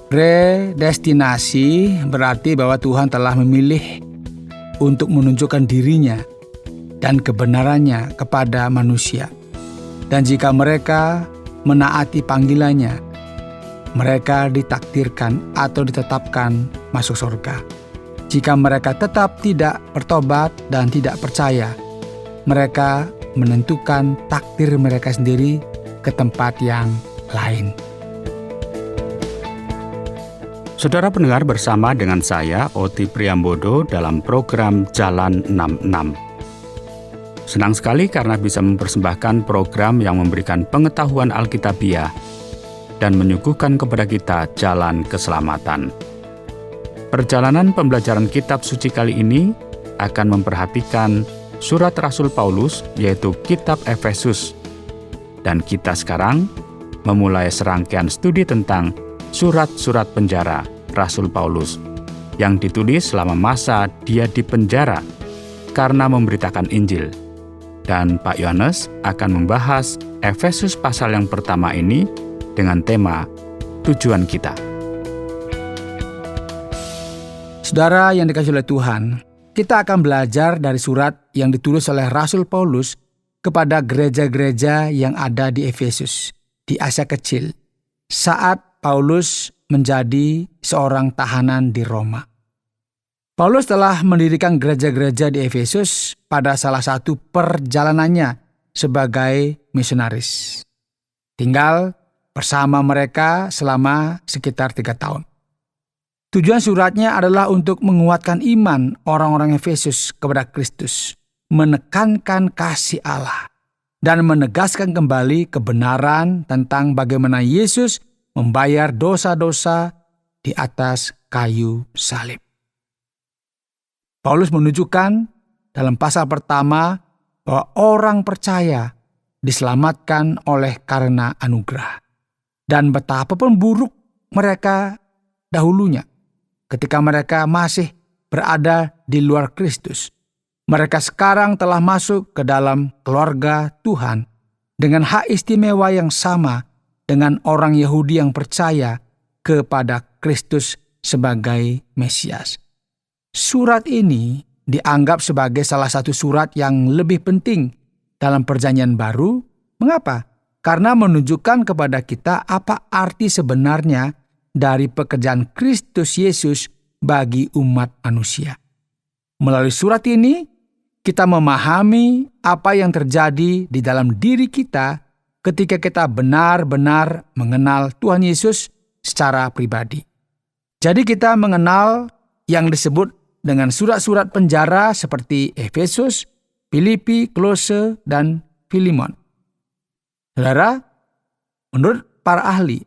Predestinasi berarti bahwa Tuhan telah memilih untuk menunjukkan dirinya dan kebenarannya kepada manusia. Dan jika mereka menaati panggilannya, mereka ditakdirkan atau ditetapkan masuk surga. Jika mereka tetap tidak bertobat dan tidak percaya, mereka menentukan takdir mereka sendiri ke tempat yang lain. Saudara pendengar, bersama dengan saya, Oti Priambodo, dalam program Jalan 66. Senang sekali karena bisa mempersembahkan program yang memberikan pengetahuan Alkitabiah dan menyuguhkan kepada kita jalan keselamatan. Perjalanan pembelajaran kitab suci kali ini akan memperhatikan surat Rasul Paulus, yaitu kitab Efesus. Dan kita sekarang memulai serangkaian studi tentang surat-surat penjara Rasul Paulus yang ditulis selama masa dia di penjara karena memberitakan Injil. Dan Pak Yohanes akan membahas Efesus pasal yang pertama ini dengan tema tujuan kita. Saudara yang dikasihi oleh Tuhan, kita akan belajar dari surat yang ditulis oleh Rasul Paulus kepada gereja-gereja yang ada di Efesus, di Asia Kecil, saat Paulus menjadi seorang tahanan di Roma. Paulus telah mendirikan gereja-gereja di Efesus pada salah satu perjalanannya sebagai misionaris. Tinggal bersama mereka selama sekitar 3 tahun. Tujuan suratnya adalah untuk menguatkan iman orang-orang Efesus kepada Kristus, menekankan kasih Allah, dan menegaskan kembali kebenaran tentang bagaimana Yesus membayar dosa-dosa di atas kayu salib. Paulus menunjukkan dalam pasal pertama bahwa orang percaya diselamatkan oleh karena anugerah, dan betapapun buruk mereka dahulunya ketika mereka masih berada di luar Kristus, mereka sekarang telah masuk ke dalam keluarga Tuhan dengan hak istimewa yang sama dengan orang Yahudi yang percaya kepada Kristus sebagai Mesias. Surat ini dianggap sebagai salah satu surat yang lebih penting dalam Perjanjian Baru. Mengapa? Karena menunjukkan kepada kita apa arti sebenarnya dari pekerjaan Kristus Yesus bagi umat manusia. Melalui surat ini, kita memahami apa yang terjadi di dalam diri kita ketika kita benar-benar mengenal Tuhan Yesus secara pribadi. Jadi kita mengenal yang disebut dengan surat-surat penjara seperti Efesus, Filipi, Kolose, dan Filemon. Saudara, menurut para ahli,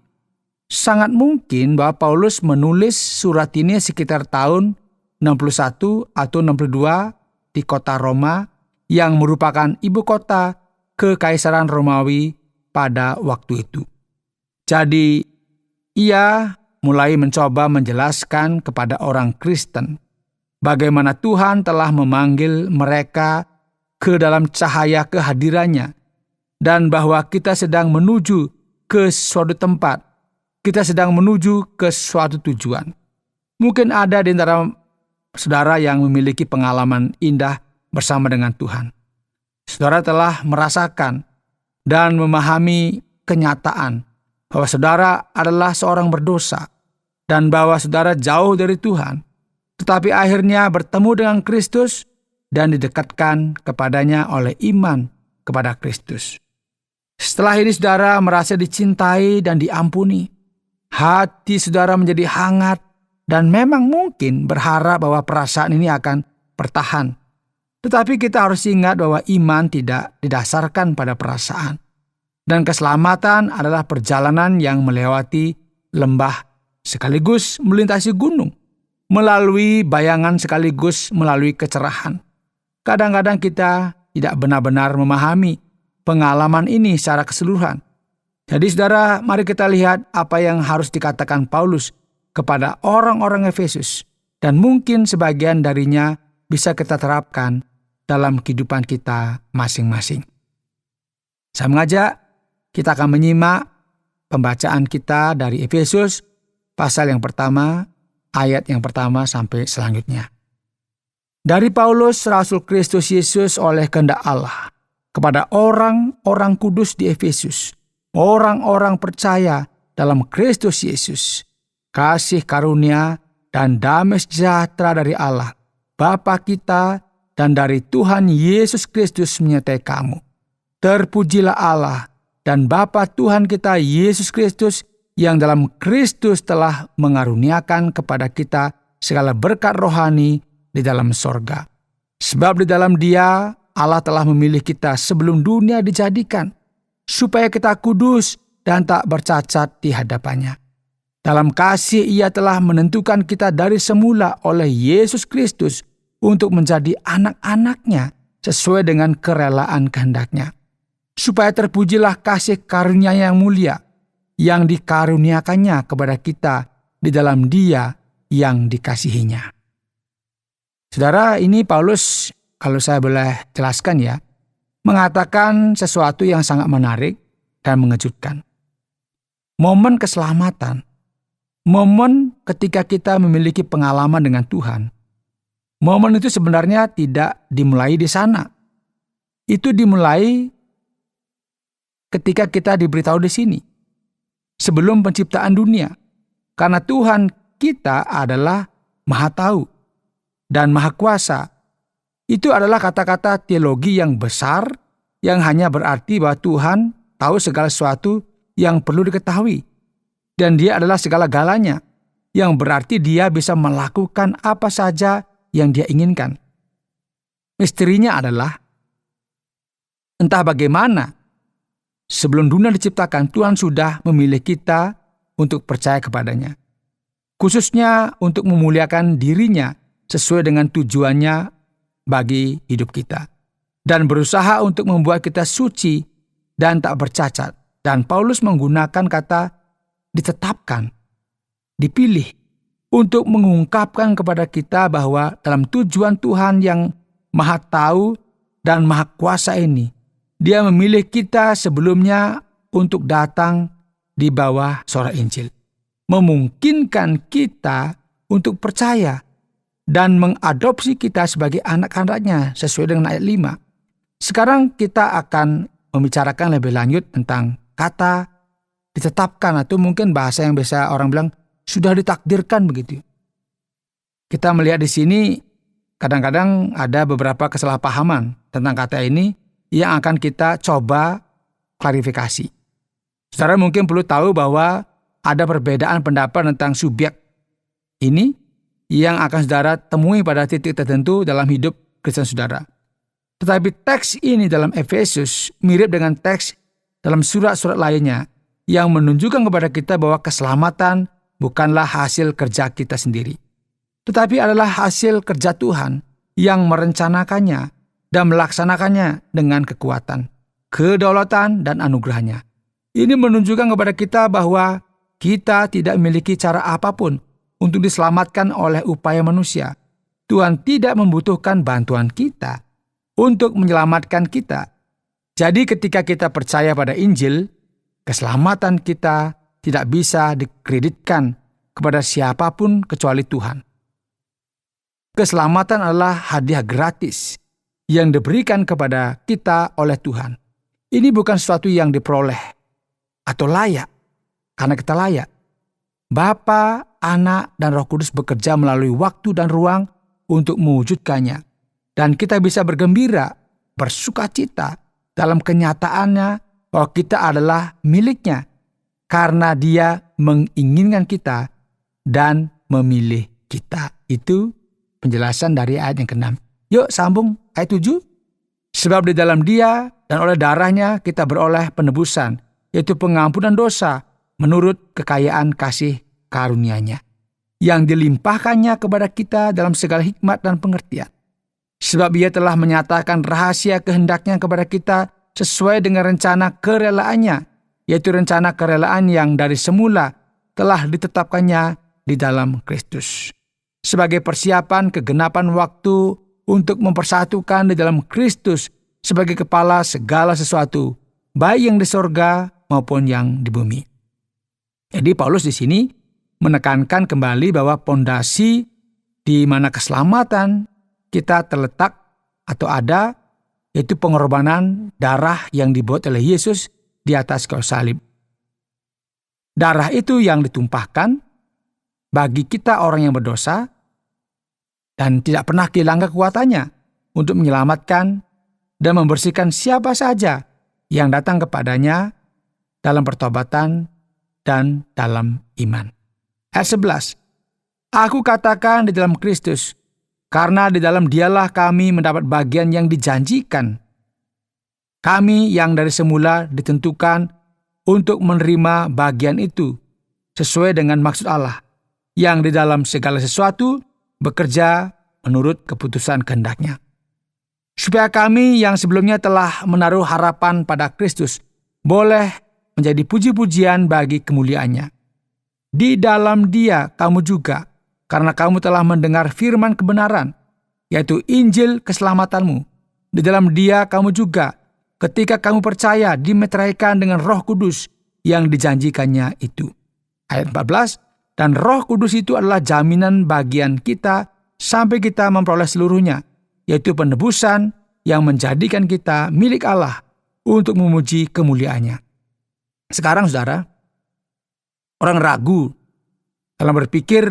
sangat mungkin bahwa Paulus menulis surat ini sekitar tahun 61 atau 62 di kota Roma yang merupakan ibu kota Kekaisaran Romawi pada waktu itu. Jadi, ia mulai mencoba menjelaskan kepada orang Kristen bagaimana Tuhan telah memanggil mereka ke dalam cahaya kehadirannya dan bahwa kita sedang menuju ke suatu tempat. Kita sedang menuju ke suatu tujuan. Mungkin ada di antara saudara yang memiliki pengalaman indah bersama dengan Tuhan. Saudara telah merasakan dan memahami kenyataan bahwa saudara adalah seorang berdosa dan bahwa saudara jauh dari Tuhan, tetapi akhirnya bertemu dengan Kristus dan didekatkan kepadanya oleh iman kepada Kristus. Setelah ini saudara merasa dicintai dan diampuni. Hati saudara menjadi hangat dan memang mungkin berharap bahwa perasaan ini akan bertahan. Tetapi kita harus ingat bahwa iman tidak didasarkan pada perasaan. Dan keselamatan adalah perjalanan yang melewati lembah sekaligus melintasi gunung, melalui bayangan sekaligus melalui kecerahan. Kadang-kadang kita tidak benar-benar memahami pengalaman ini secara keseluruhan. Jadi saudara, mari kita lihat apa yang harus dikatakan Paulus kepada orang-orang Efesus. Dan mungkin sebagian darinya bisa kita terapkan dalam kehidupan kita masing-masing. Saya mengajak kita akan menyimak pembacaan kita dari Efesus pasal yang pertama, ayat yang pertama sampai selanjutnya. Dari Paulus, Rasul Kristus Yesus oleh kehendak Allah, kepada orang-orang kudus di Efesus, orang-orang percaya dalam Kristus Yesus, kasih karunia dan damai sejahtera dari Allah, Bapa kita, dan dari Tuhan Yesus Kristus menyertai kamu. Terpujilah Allah dan Bapa Tuhan kita Yesus Kristus, yang dalam Kristus telah mengaruniakan kepada kita segala berkat rohani di dalam sorga. Sebab di dalam Dia Allah telah memilih kita sebelum dunia dijadikan, supaya kita kudus dan tak bercacat di hadapannya. Dalam kasih Ia telah menentukan kita dari semula oleh Yesus Kristus untuk menjadi anak-anak-Nya sesuai dengan kerelaan kehendak-Nya, supaya terpujilah kasih karunia yang mulia yang dikaruniakannya kepada kita di dalam Dia yang dikasihinya. Saudara, ini Paulus, kalau saya boleh jelaskan ya, mengatakan sesuatu yang sangat menarik dan mengejutkan. Momen keselamatan, momen ketika kita memiliki pengalaman dengan Tuhan, momen itu sebenarnya tidak dimulai di sana. Itu dimulai ketika kita diberitahu di sini, sebelum penciptaan dunia. Karena Tuhan kita adalah Maha Tahu dan Maha Kuasa. Itu adalah kata-kata teologi yang besar yang hanya berarti bahwa Tuhan tahu segala sesuatu yang perlu diketahui. Dan Dia adalah segala-galanya, yang berarti Dia bisa melakukan apa saja yang Dia inginkan. Misterinya adalah, entah bagaimana, sebelum dunia diciptakan, Tuhan sudah memilih kita untuk percaya kepadanya. Khususnya untuk memuliakan dirinya sesuai dengan tujuannya bagi hidup kita. Dan berusaha untuk membuat kita suci dan tak bercacat. Dan Paulus menggunakan kata ditetapkan, dipilih, untuk mengungkapkan kepada kita bahwa dalam tujuan Tuhan yang Maha Tahu dan Maha Kuasa ini, Dia memilih kita sebelumnya untuk datang di bawah suara Injil. Memungkinkan kita untuk percaya dan mengadopsi kita sebagai anak-anak-Nya sesuai dengan ayat 5. Sekarang kita akan membicarakan lebih lanjut tentang kata ditetapkan, atau mungkin bahasa yang biasa orang bilang sudah ditakdirkan begitu. Kita melihat di sini kadang-kadang ada beberapa kesalahpahaman tentang kata ini yang akan kita coba klarifikasi. Saudara mungkin perlu tahu bahwa ada perbedaan pendapat tentang subjek ini yang akan saudara temui pada titik tertentu dalam hidup Kristen saudara. Tetapi teks ini dalam Efesus mirip dengan teks dalam surat-surat lainnya yang menunjukkan kepada kita bahwa keselamatan bukanlah hasil kerja kita sendiri, tetapi adalah hasil kerja Tuhan yang merencanakannya dan melaksanakannya dengan kekuatan, kedaulatan, dan anugerahnya. Ini menunjukkan kepada kita bahwa kita tidak memiliki cara apapun untuk diselamatkan oleh upaya manusia. Tuhan tidak membutuhkan bantuan kita untuk menyelamatkan kita. Jadi ketika kita percaya pada Injil, keselamatan kita tidak bisa dikreditkan kepada siapapun kecuali Tuhan. Keselamatan adalah hadiah gratis yang diberikan kepada kita oleh Tuhan. Ini bukan sesuatu yang diperoleh atau layak, karena kita layak. Bapa, Anak, dan Roh Kudus bekerja melalui waktu dan ruang untuk mewujudkannya. Dan kita bisa bergembira, bersukacita dalam kenyataannya bahwa kita adalah miliknya, karena Dia menginginkan kita dan memilih kita. Itu penjelasan dari ayat yang ke-6. Yuk sambung ayat 7. Sebab di dalam Dia dan oleh darahnya kita beroleh penebusan, yaitu pengampunan dosa menurut kekayaan kasih karunia-Nya, yang dilimpahkannya kepada kita dalam segala hikmat dan pengertian. Sebab Ia telah menyatakan rahasia kehendak-Nya kepada kita sesuai dengan rencana kerelaan-Nya, yaitu rencana kerelaan yang dari semula telah ditetapkannya di dalam Kristus, sebagai persiapan kegenapan waktu untuk mempersatukan di dalam Kristus sebagai kepala segala sesuatu, baik yang di sorga maupun yang di bumi. Jadi Paulus di sini menekankan kembali bahwa pondasi di mana keselamatan kita terletak atau ada, yaitu pengorbanan darah yang dibuat oleh Yesus di atas kayu salib. Darah itu yang ditumpahkan bagi kita orang yang berdosa dan tidak pernah kehilangan kekuatannya untuk menyelamatkan dan membersihkan siapa saja yang datang kepadanya dalam pertobatan dan dalam iman. Ayat 11. Aku katakan di dalam Kristus, karena di dalam Dialah kami mendapat bagian yang dijanjikan. Kami yang dari semula ditentukan untuk menerima bagian itu sesuai dengan maksud Allah, yang di dalam segala sesuatu bekerja menurut keputusan kehendak-Nya. Supaya kami yang sebelumnya telah menaruh harapan pada Kristus boleh menjadi puji-pujian bagi kemuliaan-Nya. Di dalam Dia kamu juga, karena kamu telah mendengar firman kebenaran, yaitu Injil keselamatanmu. Di dalam Dia kamu juga, ketika kamu percaya, dimeteraikan dengan Roh Kudus yang dijanjikannya itu. Ayat 14, dan Roh Kudus itu adalah jaminan bagian kita sampai kita memperoleh seluruhnya, yaitu penebusan yang menjadikan kita milik Allah untuk memuji kemuliaan-Nya. Sekarang saudara, orang ragu dalam berpikir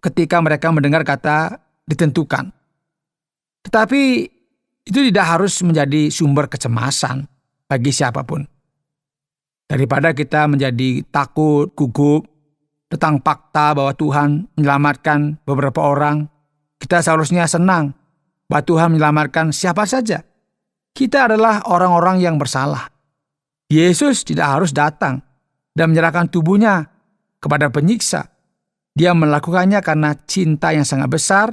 ketika mereka mendengar kata ditentukan. Tetapi itu tidak harus menjadi sumber kecemasan bagi siapapun. Daripada kita menjadi takut, gugup tentang fakta bahwa Tuhan menyelamatkan beberapa orang, kita seharusnya senang bahwa Tuhan menyelamatkan siapa saja. Kita adalah orang-orang yang bersalah. Yesus tidak harus datang dan menyerahkan tubuhnya kepada penyiksa. Dia melakukannya karena cinta yang sangat besar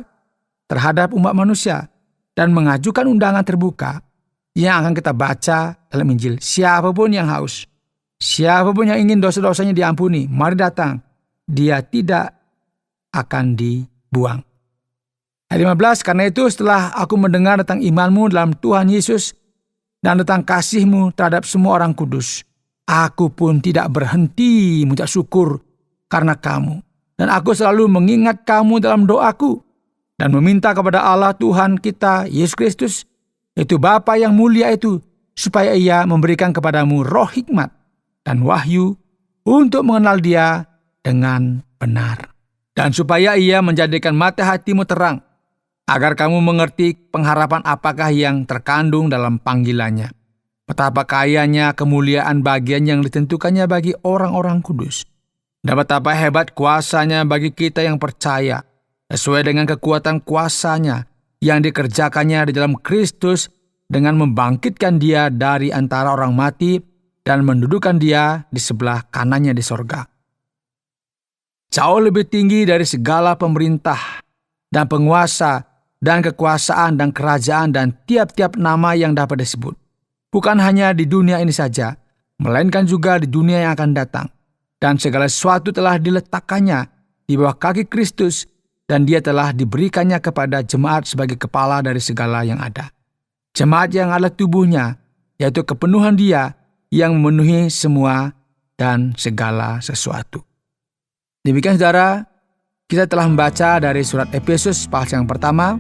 terhadap umat manusia dan mengajukan undangan terbuka yang akan kita baca dalam Injil. Siapapun yang haus, siapapun yang ingin dosa-dosanya diampuni, mari datang. Dia tidak akan dibuang. Ayat 15, karena itu setelah aku mendengar tentang imanmu dalam Tuhan Yesus dan tentang kasihmu terhadap semua orang kudus, aku pun tidak berhenti mengucap syukur karena kamu. Dan aku selalu mengingat kamu dalam doaku dan meminta kepada Allah Tuhan kita, Yesus Kristus, yaitu Bapa yang mulia itu, supaya Ia memberikan kepadamu roh hikmat dan wahyu untuk mengenal Dia dengan benar. Dan supaya Ia menjadikan mata hatimu terang, agar kamu mengerti pengharapan apakah yang terkandung dalam panggilannya. Betapa kayanya kemuliaan bagian yang ditentukannya bagi orang-orang kudus. Dan betapa hebat kuasanya bagi kita yang percaya, sesuai dengan kekuatan kuasanya yang dikerjakannya di dalam Kristus dengan membangkitkan Dia dari antara orang mati dan mendudukan Dia di sebelah kanannya di sorga. Jauh lebih tinggi dari segala pemerintah dan penguasa dan kekuasaan dan kerajaan dan tiap-tiap nama yang dapat disebut. Bukan hanya di dunia ini saja, melainkan juga di dunia yang akan datang. Dan segala sesuatu telah diletakkannya di bawah kaki Kristus, dan Dia telah diberikannya kepada jemaat sebagai kepala dari segala yang ada. Jemaat yang adalah tubuhnya, yaitu kepenuhan Dia yang memenuhi semua dan segala sesuatu. Demikian saudara, kita telah membaca dari surat Efesus pasal yang pertama,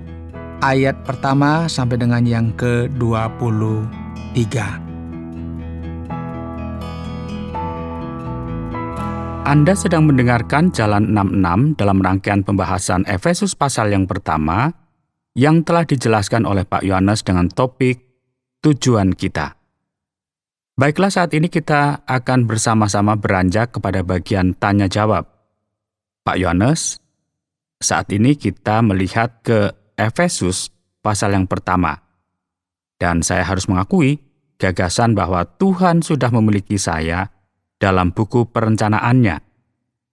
ayat pertama sampai dengan yang ke-23. Anda sedang mendengarkan Jalan 66 dalam rangkaian pembahasan Efesus pasal yang pertama yang telah dijelaskan oleh Pak Yohanes dengan topik tujuan kita. Baiklah, saat ini kita akan bersama-sama beranjak kepada bagian tanya jawab. Pak Yohanes, saat ini kita melihat ke Efesus pasal yang pertama. Dan saya harus mengakui gagasan bahwa Tuhan sudah memiliki saya dalam buku perencanaannya,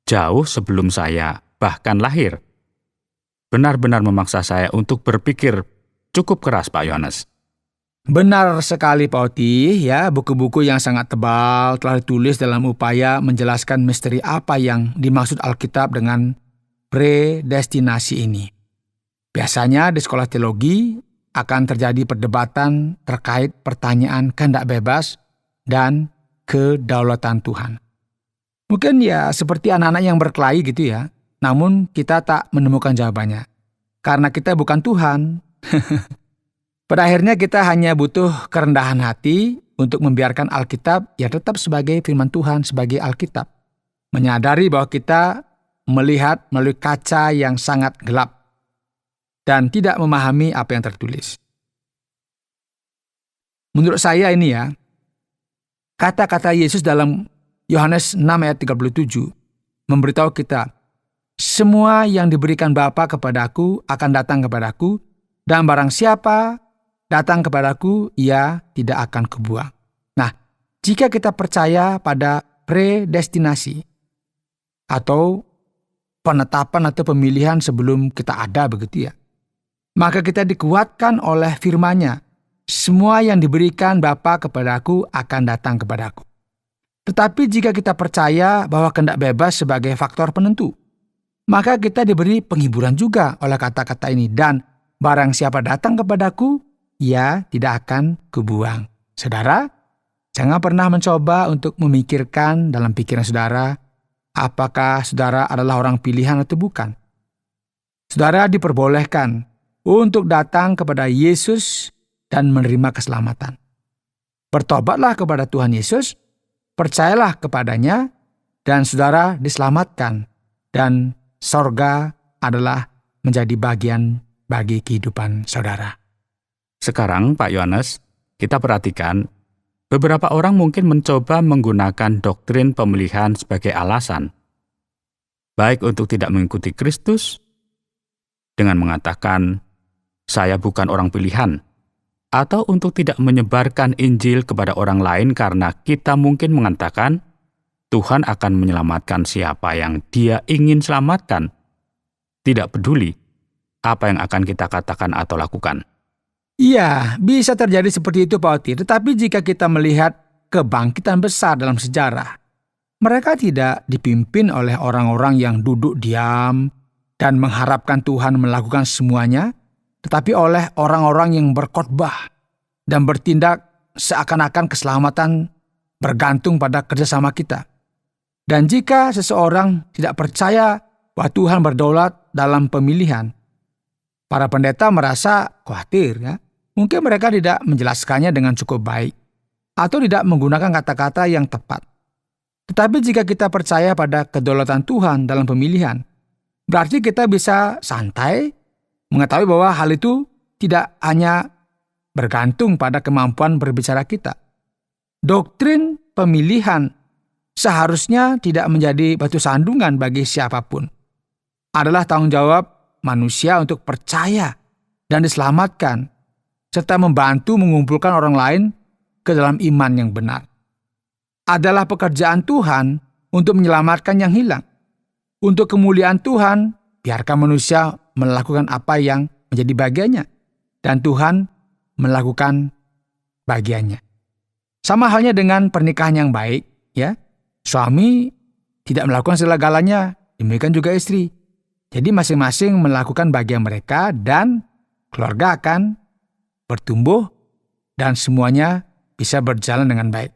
jauh sebelum saya bahkan lahir. Benar-benar memaksa saya untuk berpikir cukup keras, Pak Yohanes. Benar sekali Pak Oti, ya, buku-buku yang sangat tebal telah ditulis dalam upaya menjelaskan misteri apa yang dimaksud Alkitab dengan predestinasi ini. Biasanya di sekolah teologi akan terjadi perdebatan terkait pertanyaan kehendak bebas dan kedaulatan Tuhan. Mungkin ya seperti anak-anak yang berkelahi gitu ya. Namun kita tak menemukan jawabannya. Karena kita bukan Tuhan. Pada akhirnya kita hanya butuh kerendahan hati untuk membiarkan Alkitab ya tetap sebagai firman Tuhan, sebagai Alkitab. Menyadari bahwa kita melihat melalui kaca yang sangat gelap dan tidak memahami apa yang tertulis. Menurut saya ini ya, kata-kata Yesus dalam Yohanes 6 ayat 37 memberitahu kita, semua yang diberikan Bapa kepadaku akan datang kepadaku, dan barang siapa datang kepadaku, ia tidak akan kubuang. Nah, jika kita percaya pada predestinasi atau penetapan atau pemilihan sebelum kita ada begitu ya, maka kita dikuatkan oleh firman-Nya. Semua yang diberikan Bapa kepadaku akan datang kepadaku. Tetapi jika kita percaya bahwa kehendak bebas sebagai faktor penentu, maka kita diberi penghiburan juga oleh kata-kata ini. Dan barang siapa datang kepadaku, ia tidak akan kubuang. Saudara, jangan pernah mencoba untuk memikirkan dalam pikiran saudara, apakah saudara adalah orang pilihan atau bukan. Saudara diperbolehkan untuk datang kepada Yesus dan menerima keselamatan. Bertobatlah kepada Tuhan Yesus, percayalah kepadanya, dan saudara diselamatkan. Dan sorga adalah menjadi bagian bagi kehidupan saudara. Sekarang, Pak Yohanes, kita perhatikan, beberapa orang mungkin mencoba menggunakan doktrin pemilihan sebagai alasan, baik untuk tidak mengikuti Kristus, dengan mengatakan, saya bukan orang pilihan, atau untuk tidak menyebarkan Injil kepada orang lain karena kita mungkin mengatakan, Tuhan akan menyelamatkan siapa yang Dia ingin selamatkan. Tidak peduli apa yang akan kita katakan atau lakukan. Iya, bisa terjadi seperti itu Pak Oti. Tetapi jika kita melihat kebangkitan besar dalam sejarah, mereka tidak dipimpin oleh orang-orang yang duduk diam dan mengharapkan Tuhan melakukan semuanya, tetapi oleh orang-orang yang berkhotbah dan bertindak seakan-akan keselamatan bergantung pada kerjasama kita. Dan jika seseorang tidak percaya bahwa Tuhan berdaulat dalam pemilihan, para pendeta merasa khawatir ya. Mungkin mereka tidak menjelaskannya dengan cukup baik atau tidak menggunakan kata-kata yang tepat. Tetapi jika kita percaya pada kedaulatan Tuhan dalam pemilihan, berarti kita bisa santai mengetahui bahwa hal itu tidak hanya bergantung pada kemampuan berbicara kita. Doktrin pemilihan seharusnya tidak menjadi batu sandungan bagi siapapun. Adalah tanggung jawab manusia untuk percaya dan diselamatkan, serta membantu mengumpulkan orang lain ke dalam iman yang benar. Adalah pekerjaan Tuhan untuk menyelamatkan yang hilang. Untuk kemuliaan Tuhan, biarkan manusia melakukan apa yang menjadi bagiannya, dan Tuhan melakukan bagiannya. Sama halnya dengan pernikahan yang baik, ya. Suami tidak melakukan segala-galanya, demikian juga istri. Jadi masing-masing melakukan bagian mereka dan keluarga akan bertumbuh dan semuanya bisa berjalan dengan baik.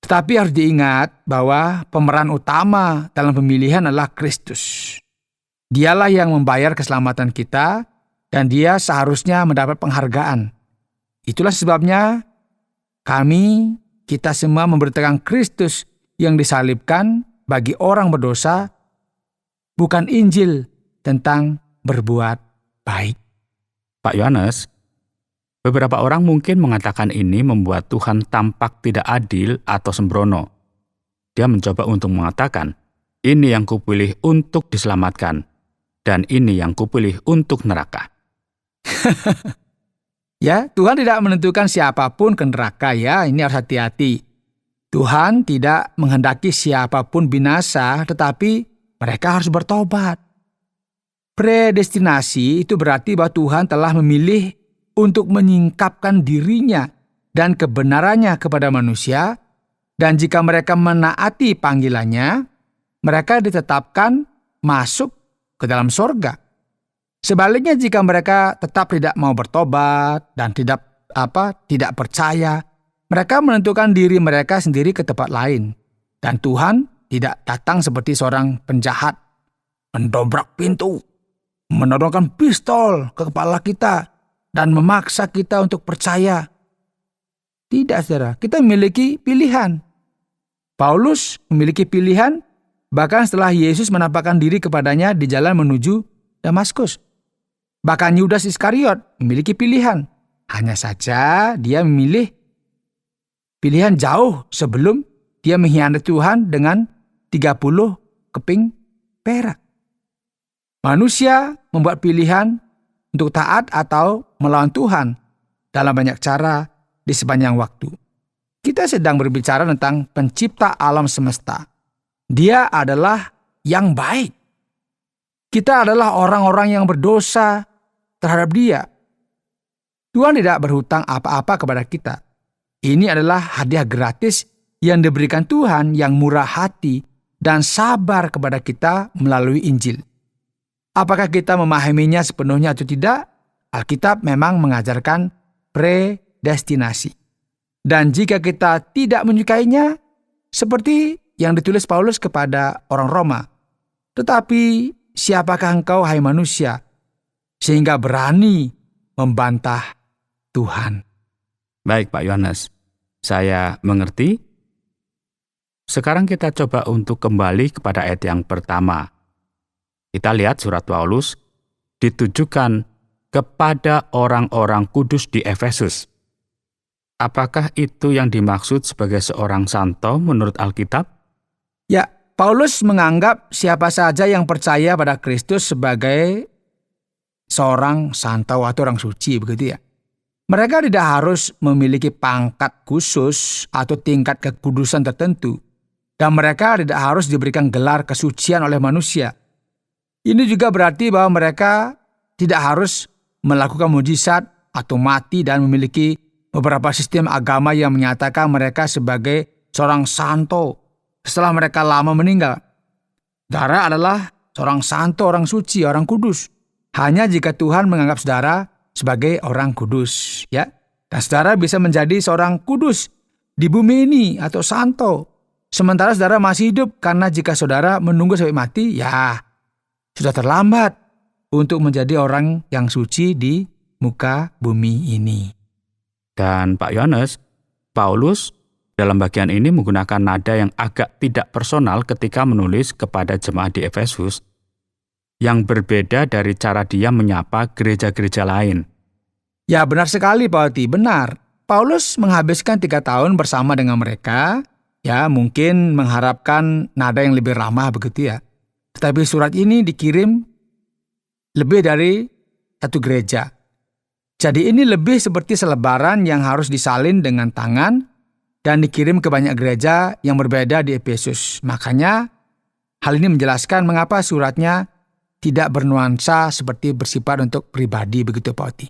Tetapi harus diingat bahwa pemeran utama dalam pemilihan adalah Kristus. Dialah yang membayar keselamatan kita dan Dia seharusnya mendapat penghargaan. Itulah sebabnya kita semua memberitakan Kristus yang disalibkan bagi orang berdosa, bukan Injil tentang berbuat baik. Pak Yohanes, beberapa orang mungkin mengatakan ini membuat Tuhan tampak tidak adil atau sembrono. Dia mencoba untuk mengatakan, ini yang kupilih untuk diselamatkan, dan ini yang kupilih untuk neraka. Ya, Tuhan tidak menentukan siapapun ke neraka ya, ini harus hati-hati. Tuhan tidak menghendaki siapapun binasa, tetapi mereka harus bertobat. Predestinasi itu berarti bahwa Tuhan telah memilih untuk menyingkapkan dirinya dan kebenarannya kepada manusia, dan jika mereka menaati panggilannya, mereka ditetapkan masuk ke dalam sorga. Sebaliknya jika mereka tetap tidak mau bertobat dan tidak percaya, mereka menentukan diri mereka sendiri ke tempat lain, dan Tuhan tidak datang seperti seorang penjahat, mendobrak pintu, menodongkan pistol ke kepala kita, dan memaksa kita untuk percaya. Tidak, saudara. Kita memiliki pilihan. Paulus memiliki pilihan bahkan setelah Yesus menampakkan diri kepadanya di jalan menuju Damaskus. Bahkan Yudas Iskariot memiliki pilihan. Hanya saja dia memilih pilihan jauh sebelum dia mengkhianati Tuhan dengan 30 keping perak. Manusia membuat pilihan untuk taat atau melawan Tuhan dalam banyak cara di sepanjang waktu. Kita sedang berbicara tentang pencipta alam semesta. Dia adalah yang baik. Kita adalah orang-orang yang berdosa terhadap Dia. Tuhan tidak berhutang apa-apa kepada kita. Ini adalah hadiah gratis yang diberikan Tuhan yang murah hati dan sabar kepada kita melalui Injil. Apakah kita memahaminya sepenuhnya atau tidak? Alkitab memang mengajarkan predestinasi. Dan jika kita tidak menyukainya, seperti yang ditulis Paulus kepada orang Roma, tetapi siapakah engkau, hai manusia, sehingga berani membantah Tuhan? Baik, Pak Yohanes, saya mengerti. Sekarang kita coba untuk kembali kepada ayat yang pertama. Kita lihat surat Paulus ditujukan kepada orang-orang kudus di Efesus. Apakah itu yang dimaksud sebagai seorang santo menurut Alkitab? Ya, Paulus menganggap siapa saja yang percaya pada Kristus sebagai seorang santo atau orang suci, begitu ya. Mereka tidak harus memiliki pangkat khusus atau tingkat kekudusan tertentu. Dan mereka tidak harus diberikan gelar kesucian oleh manusia. Ini juga berarti bahwa mereka tidak harus melakukan mujizat atau mati dan memiliki beberapa sistem agama yang menyatakan mereka sebagai seorang santo setelah mereka lama meninggal. Saudara adalah seorang santo, orang suci, orang kudus. Hanya jika Tuhan menganggap saudara sebagai orang kudus, ya. Dan saudara bisa menjadi seorang kudus di bumi ini atau santo. Sementara saudara masih hidup, karena jika saudara menunggu sampai mati, ya sudah terlambat untuk menjadi orang yang suci di muka bumi ini. Dan Pak Yohanes, Paulus dalam bagian ini menggunakan nada yang agak tidak personal ketika menulis kepada jemaat di Efesus, yang berbeda dari cara dia menyapa gereja-gereja lain. Ya, benar sekali Pak Oti, benar. Paulus menghabiskan 3 tahun bersama dengan mereka, ya mungkin mengharapkan nada yang lebih ramah, begitu ya. Tetapi surat ini dikirim lebih dari satu gereja. Jadi ini lebih seperti selebaran yang harus disalin dengan tangan dan dikirim ke banyak gereja yang berbeda di Efesus. Makanya hal ini menjelaskan mengapa suratnya tidak bernuansa seperti bersifat untuk pribadi, begitu Pak Oti.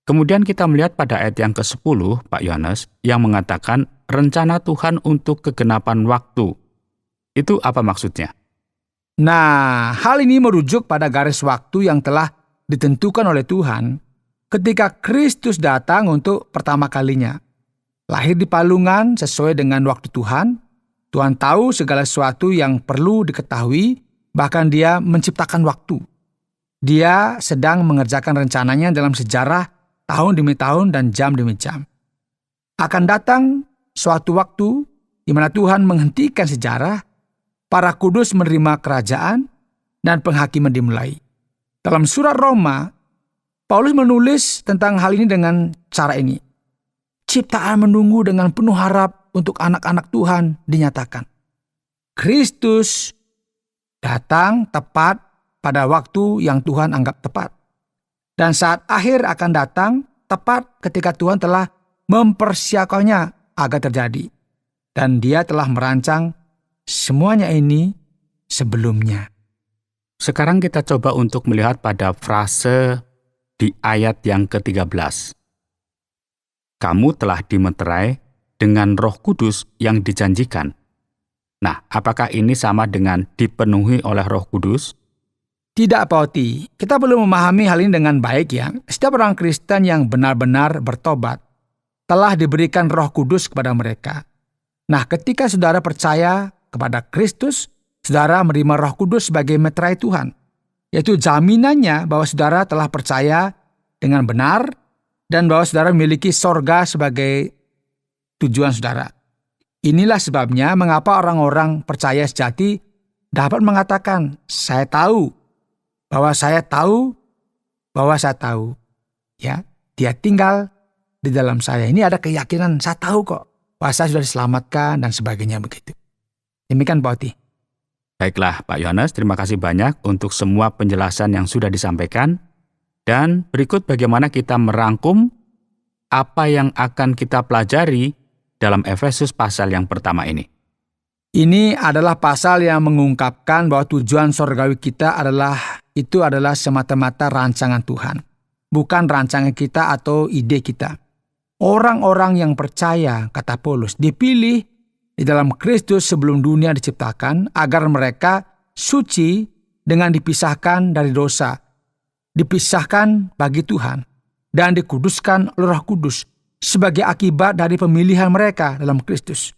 Kemudian kita melihat pada ayat yang ke-10, Pak Yohanes, yang mengatakan rencana Tuhan untuk kegenapan waktu. Itu apa maksudnya? Nah, hal ini merujuk pada garis waktu yang telah ditentukan oleh Tuhan ketika Kristus datang untuk pertama kalinya. Lahir di palungan sesuai dengan waktu Tuhan. Tuhan tahu segala sesuatu yang perlu diketahui, bahkan Dia menciptakan waktu. Dia sedang mengerjakan rencananya dalam sejarah tahun demi tahun dan jam demi jam. Akan datang suatu waktu di mana Tuhan menghentikan sejarah, para kudus menerima kerajaan, dan penghakiman dimulai. Dalam surat Roma, Paulus menulis tentang hal ini dengan cara ini. Ciptaan menunggu dengan penuh harap untuk anak-anak Tuhan dinyatakan. Kristus datang tepat pada waktu yang Tuhan anggap tepat. Dan saat akhir akan datang tepat ketika Tuhan telah mempersiapkannya agar terjadi. Dan Dia telah merancang semuanya ini sebelumnya. Sekarang kita coba untuk melihat pada frase di ayat yang ke-13. Kamu telah dimeterai dengan Roh Kudus yang dijanjikan. Nah, apakah ini sama dengan dipenuhi oleh Roh Kudus? Tidak, Pak Oti. Kita perlu memahami hal ini dengan baik ya. Setiap orang Kristen yang benar-benar bertobat telah diberikan Roh Kudus kepada mereka. Nah, ketika saudara percaya kepada Kristus, saudara menerima Roh Kudus sebagai meterai Tuhan, yaitu jaminannya bahwa saudara telah percaya dengan benar dan bahwa saudara memiliki sorga sebagai tujuan saudara. Inilah sebabnya mengapa orang-orang percaya sejati dapat mengatakan, saya tahu, bahwa saya tahu, bahwa saya tahu. Ya, dia tinggal di dalam saya. Ini ada keyakinan, saya tahu kok, bahwa saya sudah diselamatkan dan sebagainya begitu. Demikian Pak Oti. Baiklah Pak Yohanes, terima kasih banyak untuk semua penjelasan yang sudah disampaikan. Dan berikut bagaimana kita merangkum apa yang akan kita pelajari dalam Efesus pasal yang pertama ini. Ini adalah pasal yang mengungkapkan bahwa tujuan sorgawi kita adalah semata-mata rancangan Tuhan, bukan rancangan kita atau ide kita. Orang-orang yang percaya, kata Paulus, dipilih di dalam Kristus sebelum dunia diciptakan agar mereka suci dengan dipisahkan dari dosa, dipisahkan bagi Tuhan, dan dikuduskan oleh Roh Kudus sebagai akibat dari pemilihan mereka dalam Kristus.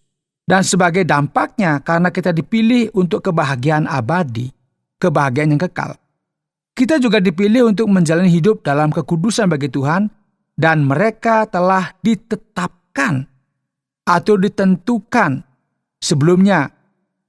Dan sebagai dampaknya karena kita dipilih untuk kebahagiaan abadi, kebahagiaan yang kekal. Kita juga dipilih untuk menjalani hidup dalam kekudusan bagi Tuhan, dan mereka telah ditetapkan atau ditentukan sebelumnya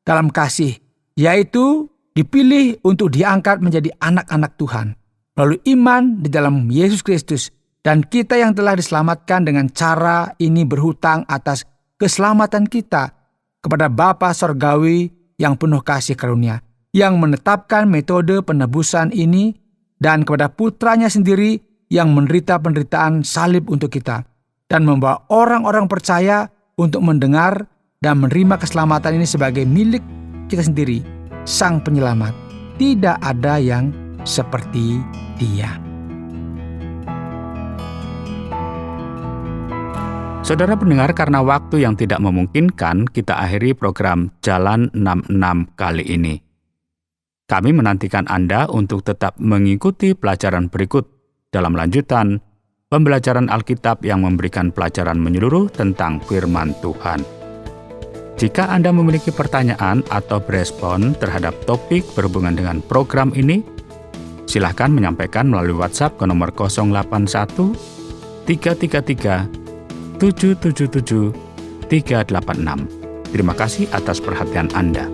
dalam kasih, yaitu dipilih untuk diangkat menjadi anak-anak Tuhan melalui iman di dalam Yesus Kristus, dan kita yang telah diselamatkan dengan cara ini berhutang atas keselamatan kita kepada Bapa Sorgawi yang penuh kasih karunia, yang menetapkan metode penebusan ini, dan kepada Putranya sendiri yang menderita penderitaan salib untuk kita, dan membawa orang-orang percaya untuk mendengar dan menerima keselamatan ini sebagai milik kita sendiri, Sang Penyelamat. Tidak ada yang seperti Dia. Saudara pendengar, karena waktu yang tidak memungkinkan, kita akhiri program Jalan 66 kali ini. Kami menantikan Anda untuk tetap mengikuti pelajaran berikut dalam lanjutan pembelajaran Alkitab yang memberikan pelajaran menyeluruh tentang firman Tuhan. Jika Anda memiliki pertanyaan atau berespon terhadap topik berhubungan dengan program ini, silakan menyampaikan melalui WhatsApp ke nomor 081 333 777 386. Terima kasih atas perhatian Anda.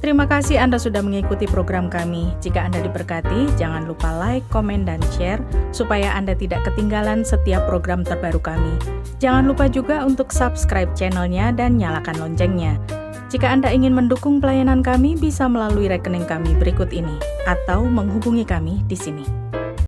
Terima kasih Anda sudah mengikuti program kami. Jika Anda diberkati, jangan lupa like, komen, dan share supaya Anda tidak ketinggalan setiap program terbaru kami. Jangan lupa juga untuk subscribe channelnya dan nyalakan loncengnya. Jika Anda ingin mendukung pelayanan kami, bisa melalui rekening kami berikut ini atau menghubungi kami di sini.